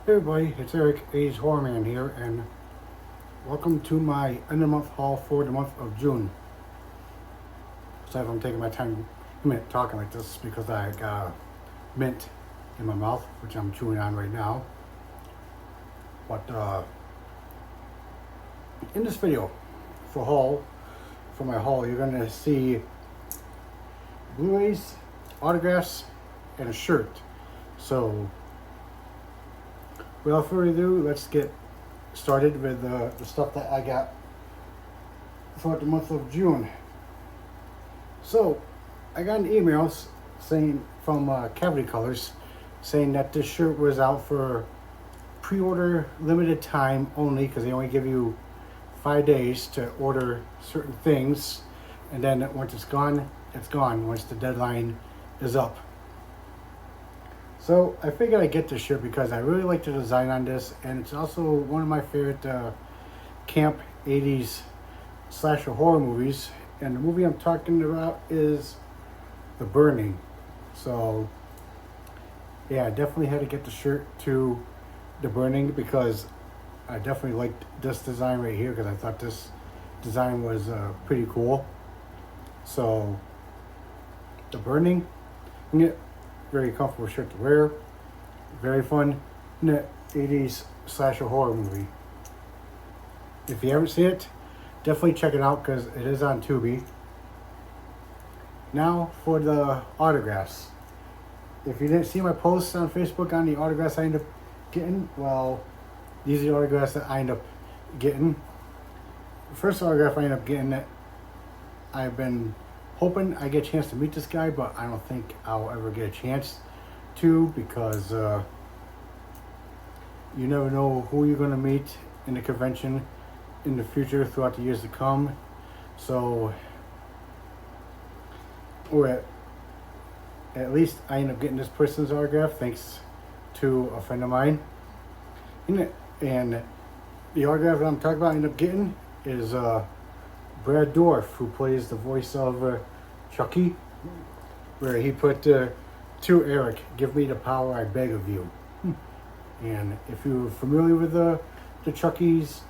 Hey everybody, it's Eric, A's Horror Man here, and welcome to my end of month haul for the month of June. Sorry if I'm taking my time a minute talking like this because I got mint in my mouth, which I'm chewing on right now. But in this video for my haul, you're gonna see Blu-rays, autographs, and a shirt. So without further ado, let's get started with the stuff that I got throughout the month of June. So I got an email saying from Cavity Colors saying that this shirt was out for pre-order limited time only because they only give you 5 days to order certain things, and then once it's gone once the deadline is up. So I figured I'd get this shirt because I really like the design on this, and it's also one of my favorite camp 80s slasher horror movies. And the movie I'm talking about is The Burning. So yeah, I definitely had to get the shirt to The Burning because I definitely liked this design right here because I thought this design was pretty cool. So The Burning, yeah, very comfortable shirt to wear, very fun 80s slasher horror movie. If you haven't seen it, definitely check it out because it is on Tubi. Now for the autographs. If you didn't see my posts on Facebook on the autographs I ended up getting, well, these are the autographs that I ended up getting. The first autograph I ended up getting that I've been hoping I get a chance to meet this guy, but I don't think I'll ever get a chance to because you never know who you're going to meet in the convention in the future throughout the years to come. So, or at least I ended up getting this person's autograph thanks to a friend of mine. And the autograph that I'm talking about I ended up getting is Brad Dourif, who plays the voice of Chucky, where he put to Eric, "Give me the power, I beg of you." And if you're familiar with the Chucky's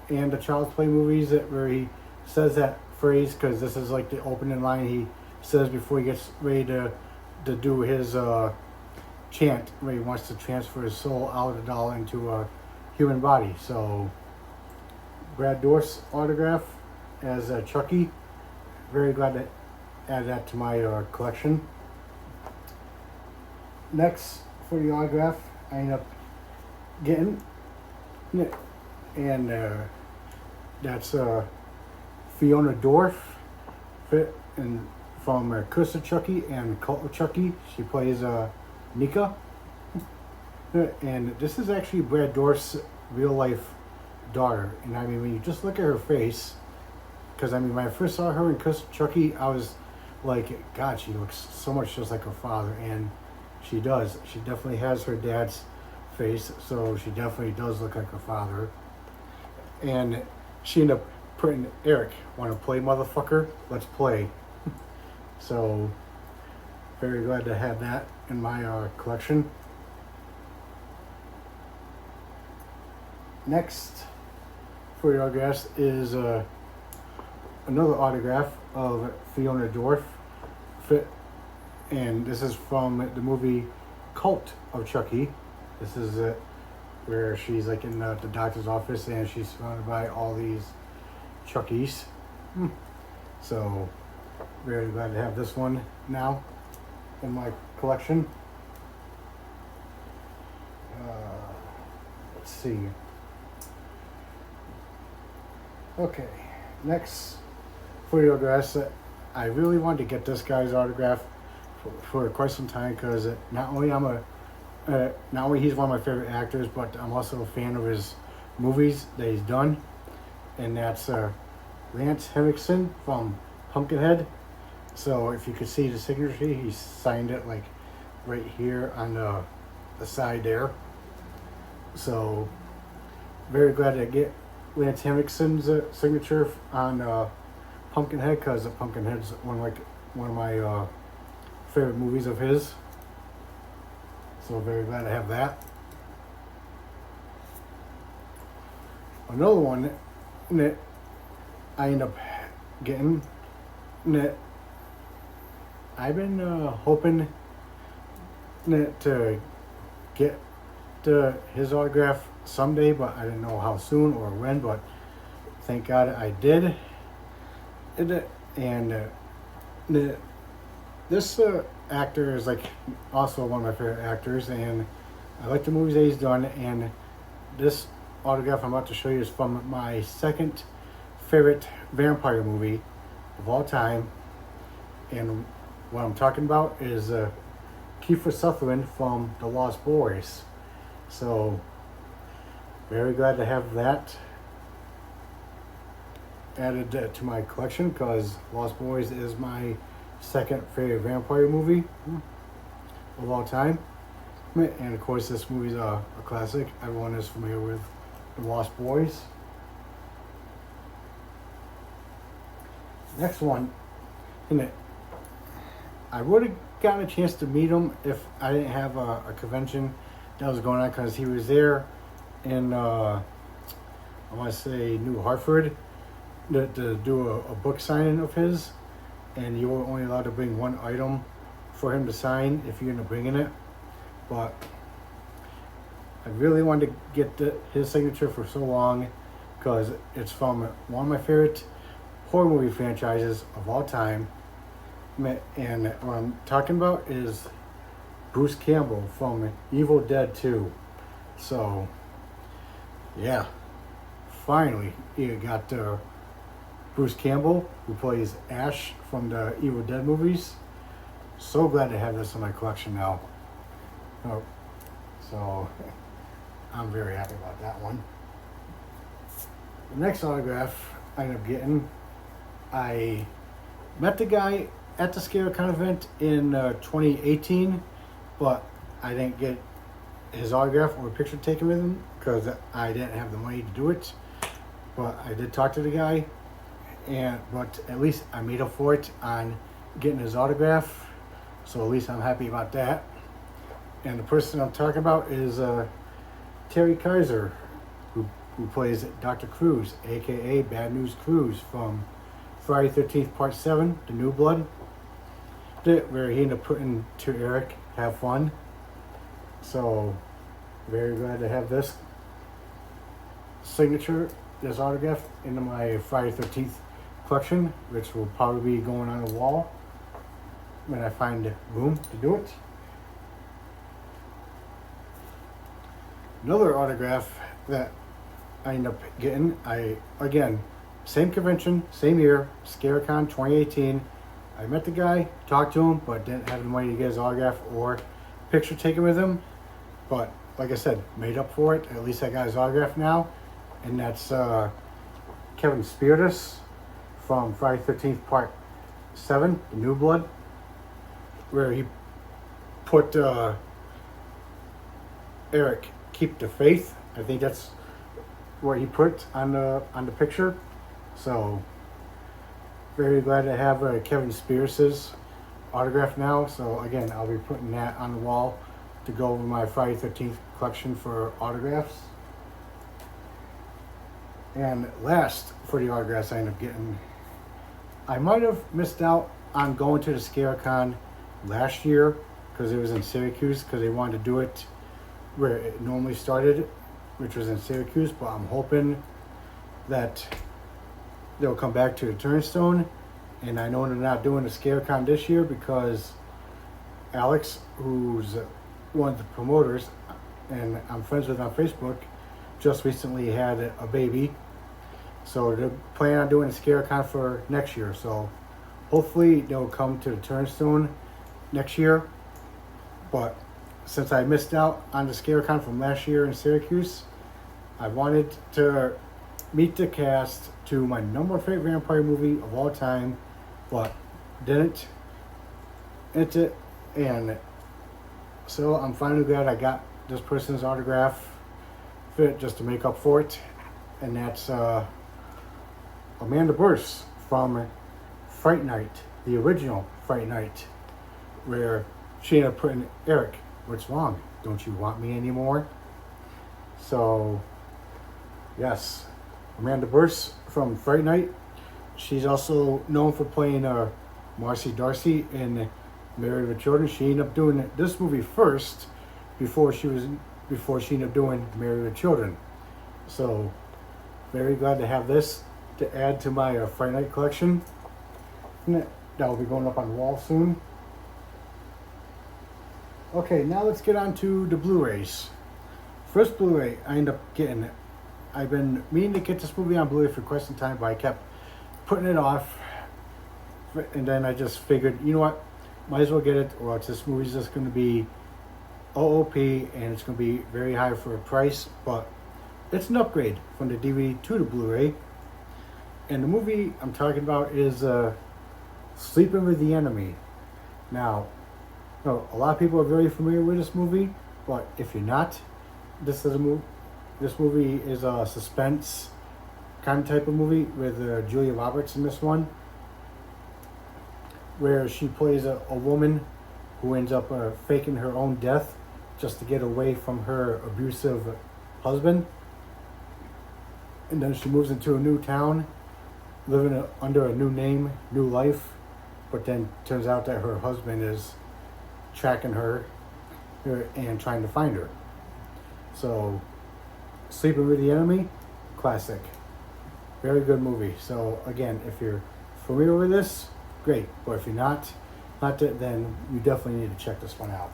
and the Child's Play movies, where he says that phrase, because this is like the opening line he says before he gets ready to do his chant, where he wants to transfer his soul out of the doll into a human body. So Brad Dourif's autograph as Chucky, very glad to add that to my collection. Next, for the autograph, I ended up getting, and that's Fiona Dourif, and from Curse of Chucky and Cult of Chucky. She plays Nika, and this is actually Brad Dourif's real life daughter. And I mean, when you just look at her face, because I mean, when I first saw her in Curse of Chucky, I was like, God, she looks so much just like her father, and she does. She definitely has her dad's face, so she definitely does look like her father. And she ended up putting, "Eric, want to play, motherfucker? Let's play." So very glad to have that in my collection. Next for the autographs is another autograph of Fiona Dourif, and this is from the movie Cult of Chucky. This is where she's like in the doctor's office and she's surrounded by all these Chuckies. So very glad to have this one now in my collection. Let's see. Okay, next for the autographs, I really wanted to get this guy's autograph for quite some time because not only he's one of my favorite actors, but I'm also a fan of his movies that he's done, and that's Lance Henriksen from Pumpkinhead. So if you could see the signature, he signed it like right here on the side there. So very glad to get Lance Henriksen's signature on Pumpkinhead, because Pumpkinhead's one of my favorite movies of his. So very glad to have that. Another one that I end up getting that I've been hoping to get his autograph someday, but I didn't know how soon or when, but thank God I did. And this actor is like also one of my favorite actors, and I like the movies that he's done. And this autograph I'm about to show you is from my second favorite vampire movie of all time. And what I'm talking about is Kiefer Sutherland from The Lost Boys. So, very glad to have that added to my collection, because Lost Boys is my second favorite vampire movie of all time. And of course, this movie's a classic. Everyone is familiar with The Lost Boys. Next one, I would have gotten a chance to meet him if I didn't have a convention that was going on, because he was there in, I want to say, New Hartford to do a book signing of his, and you were only allowed to bring one item for him to sign if you ended up bringing it. But I really wanted to get his signature for so long, because it's from one of my favorite horror movie franchises of all time. And what I'm talking about is Bruce Campbell from Evil Dead 2. So, yeah, finally you got Bruce Campbell, who plays Ash from the Evil Dead movies. So glad to have this in my collection now. So, I'm very happy about that one. The next autograph I ended up getting, I met the guy at the ScareCon event in 2018, but I didn't get his autograph or a picture taken with him because I didn't have the money to do it. But I did talk to the guy, but at least I made up for it on getting his autograph, so at least I'm happy about that. And the person I'm talking about is Terry Kaiser, who plays Dr. Cruz, aka Bad News Cruz from Friday 13th Part 7, The New Blood, where he ended up putting to Eric, have fun. So, very glad to have this signature, this autograph, into my Friday 13th collection, which will probably be going on the wall when I find room to do it. Another autograph that I ended up getting, again, same convention, same year, ScareCon 2018. I met the guy, talked to him, but didn't have the money to get his autograph or picture taken with him. But like I said, made up for it. At least I got his autograph now. And that's Kevin Spiritus from Friday 13th Part 7, The New Blood, where he put Eric, keep the faith. I think that's what he put on the picture. So, very glad to have Kevin Spiritus's autograph now. So again, I'll be putting that on the wall to go over my Friday 13th collection for autographs. And last for the autographs I ended up getting, I might have missed out on going to the ScareCon last year because it was in Syracuse, because they wanted to do it where it normally started, which was in Syracuse, but I'm hoping that they'll come back to the Turnstone. And I know they're not doing the ScareCon this year because Alex, who's one of the promoters and I'm friends with on Facebook, just recently had a baby. So they're planning on doing a ScareCon for next year. So hopefully they'll come to the Turnstone next year. But since I missed out on the ScareCon from last year in Syracuse, I wanted to meet the cast to my number one favorite vampire movie of all time, but didn't. And so I'm finally glad I got this person's autograph fit just to make up for it. And that's Amanda Burse from Fright Night, the original Fright Night, where she ended up putting, Eric, what's wrong? Don't you want me anymore? So, yes, Amanda Burse from Fright Night. She's also known for playing Marcy Darcy in Married with Children. She ended up doing this movie first before she ended up doing Married with Children. So very glad to have this to add to my Fright Night collection. And that will be going up on the wall soon. Okay, now let's get on to the Blu-rays. First Blu-ray I ended up getting. I've been meaning to get this movie on Blu-ray for quite some time, but I kept putting it off. And then I just figured, you know what, might as well get it, or else this movie's just going to be OOP, and it's going to be very high for a price, but it's an upgrade from the DVD to the Blu-ray. And the movie I'm talking about is Sleeping with the Enemy. Now, a lot of people are very familiar with this movie, but if you're not, this movie is a suspense kind of type of movie with Julia Roberts in this one, where she plays a woman who ends up faking her own death just to get away from her abusive husband. And then she moves into a new town, living under a new name, new life. But then turns out that her husband is tracking her and trying to find her. So, Sleeping with the Enemy, classic. Very good movie. So again, if you're familiar with this, great. But if you're not, then you definitely need to check this one out.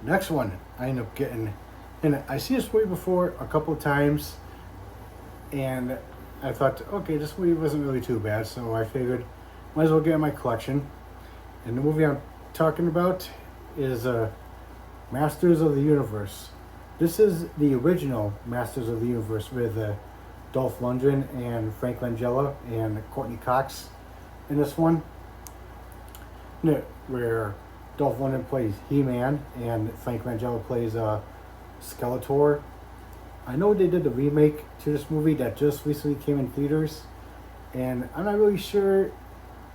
Next one I end up getting, and I see this movie before a couple of times, and I thought, okay, this movie wasn't really too bad, so I figured might as well get it in my collection. And the movie I'm talking about is Masters of the Universe. This is the original Masters of the Universe with Dolph Lundgren and Frank Langella and Courtney Cox in this one, where Dolph Lundgren plays He-Man and Frank Langella plays Skeletor. I know they did the remake to this movie that just recently came in theaters, and I'm not really sure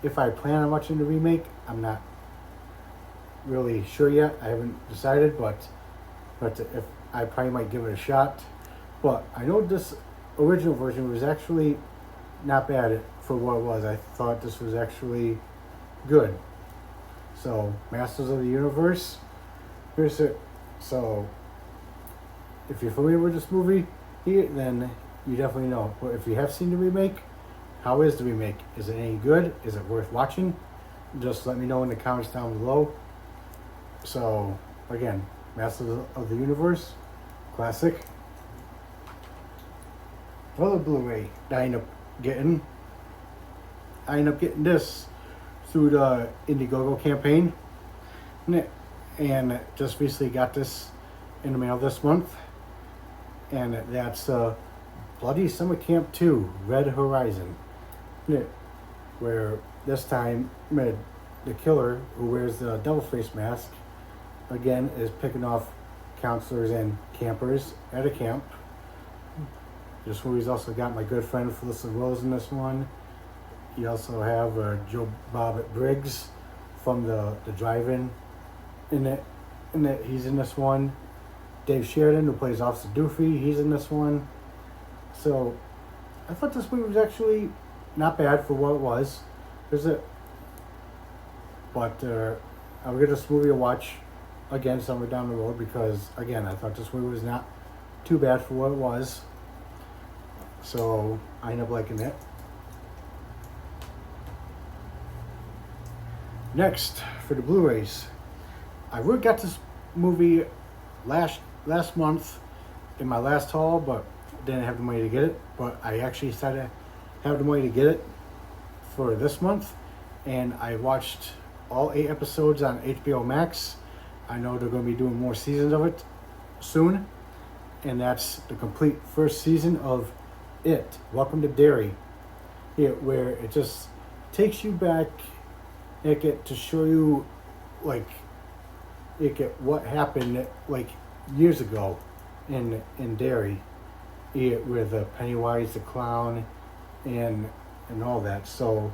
if I plan on watching the remake. I'm not really sure yet. I haven't decided, but if I probably might give it a shot. But I know this original version was actually not bad for what it was. I thought this was actually good. So, Masters of the Universe. Here's it. So, if you're familiar with this movie, then you definitely know. But if you have seen the remake, how is the remake? Is it any good? Is it worth watching? Just let me know in the comments down below. So, again, Masters of the Universe, classic. Another Blu-ray that I end up getting this through the Indiegogo campaign, and just recently got this in the mail this month, and that's Bloody Summer Camp 2, Red Horizon, where this time the killer who wears the devil face mask again is picking off counselors and campers at a camp. This movie's also got my good friend Felissa Rose in this one. You also have Joe Bobbitt Briggs from the drive-in in it. He's in this one. Dave Sheridan, who plays Officer Doofy, he's in this one. So I thought this movie was actually not bad for what it was. But I'll give this movie a watch again somewhere down the road, because again I thought this movie was not too bad for what it was. So I end up liking it. Next, for the Blu-rays, I really got this movie last month in my last haul, but didn't have the money to get it. But I actually decided to have the money to get it for this month, and I watched all 8 episodes on HBO Max. I know they're going to be doing more seasons of it soon, and that's the complete first season of It, Welcome to Derry, where it just takes you back to show you what happened years ago in Derry, with Pennywise the clown and all that. So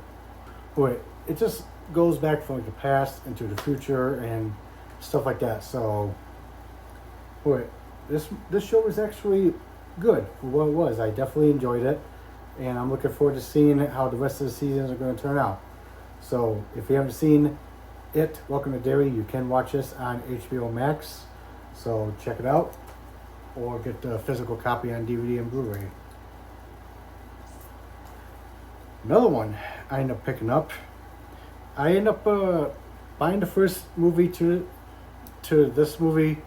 it just goes back from the past into the future and stuff like that. So this show was actually good for what it was. I definitely enjoyed it, and I'm looking forward to seeing how the rest of the seasons are going to turn out. So if you haven't seen it, Welcome to Derry, you can watch this on HBO Max. So check it out, or get the physical copy on DVD and Blu-ray. Another one I ended up picking up. I ended up buying the first movie to this movie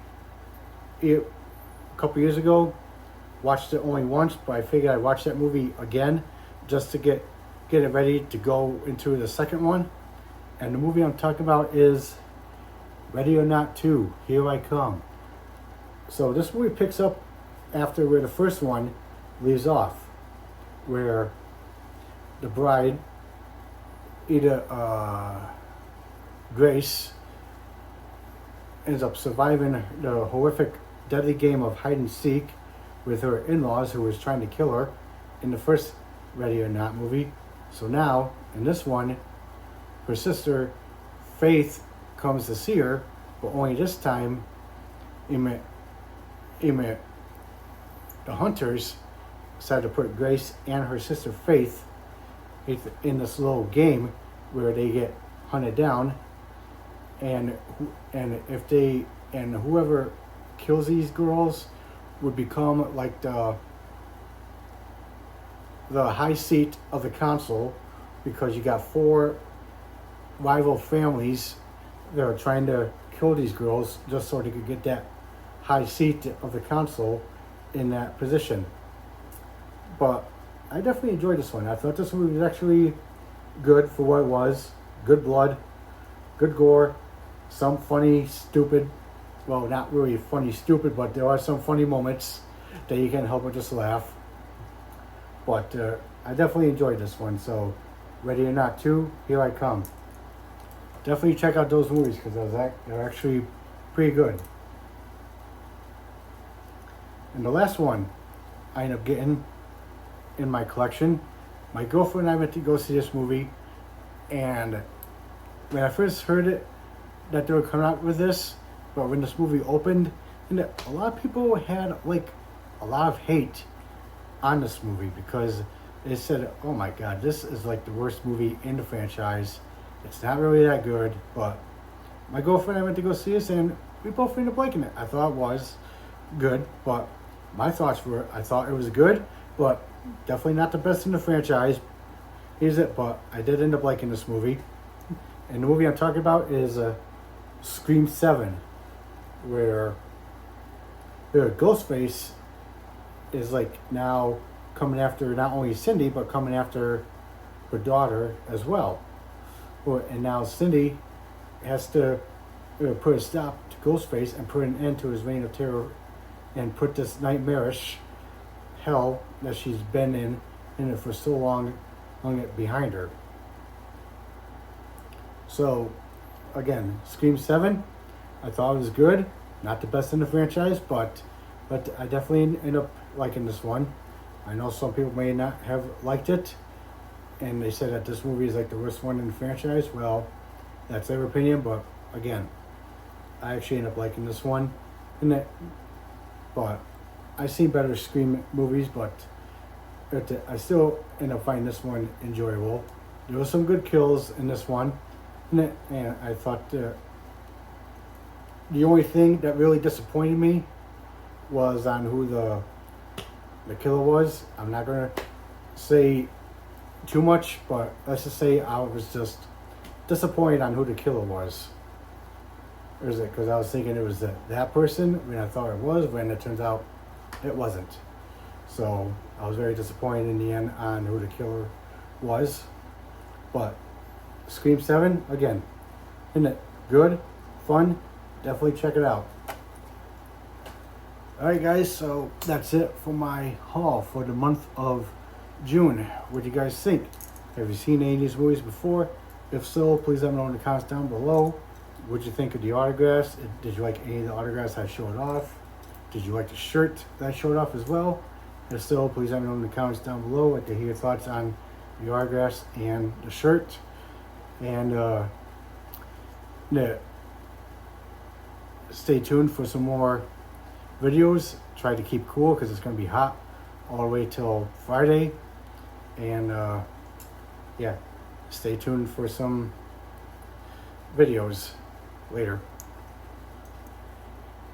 a couple years ago. Watched it only once, but I figured I'd watch that movie again just to get it ready to go into the second one. And the movie I'm talking about is Ready or Not 2, Here I Come. So this movie picks up after where the first one leaves off, where the bride, Grace, ends up surviving the horrific, deadly game of hide and seek with her in-laws who was trying to kill her in the first Ready or Not movie. So now, in this one, her sister, Faith, comes to see her, but only this time, the hunters decided to put Grace and her sister Faith in this little game where they get hunted down, and whoever kills these girls would become like the high seat of the council, because you got 4 rival families that are trying to kill these girls just so they could get that high seat of the council in that position. But I definitely enjoyed this one. I thought this movie was actually good for what it was. Good blood, good gore, some funny, stupid, well, not really funny, stupid, but there are some funny moments that you can't help but just laugh. But I definitely enjoyed this one. So, Ready or Not 2, Here I Come. Definitely check out those movies because they're actually pretty good. And the last one I ended up getting in my collection, my girlfriend and I went to go see this movie, and when I first heard it, that they were coming out with this, but when this movie opened, and a lot of people had like a lot of hate on this movie because they said, oh my god, this is like the worst movie in the franchise. It's not really that good. But my girlfriend and I went to go see this, and we both ended up liking it. I thought it was good, but my thoughts were, I thought it was good, but definitely not the best in the franchise. Is it? But I did end up liking this movie. And the movie I'm talking about is Scream 7, where Ghostface is like now coming after not only Cindy, but coming after her daughter as well. And now Cindy has to put a stop to Ghostface and put an end to his reign of terror and put this nightmarish hell that she's been in it for so long behind her. So, again, Scream 7, I thought it was good. Not the best in the franchise, but I definitely end up liking this one. I know some people may not have liked it, and they said that this movie is like the worst one in the franchise. Well, that's their opinion, but again, I actually end up liking this one. But I've seen better Scream movies, but I still end up finding this one enjoyable. There were some good kills in this one, and I thought the only thing that really disappointed me was on who the killer was. I'm not going to say too much, but let's just say I was just disappointed on who the killer was. Or is it because I was thinking it was that person when I thought it was, when it turns out it wasn't. So I was very disappointed in the end on who the killer was. But Scream 7, again, isn't it good, fun? Definitely check it out. Alright guys, so that's it for my haul for the month of June. What do you guys think? Have you seen any of these movies before? If so, please let me know in the comments down below. What did you think of the autographs? Did you like any of the autographs I showed off? Did you like the shirt that I showed off as well? If so, please let me know in the comments down below. I'd like to hear your thoughts on the autographs and the shirt. And stay tuned for some more videos. Try to keep cool because it's going to be hot all the way till Friday. And yeah, stay tuned for some videos later.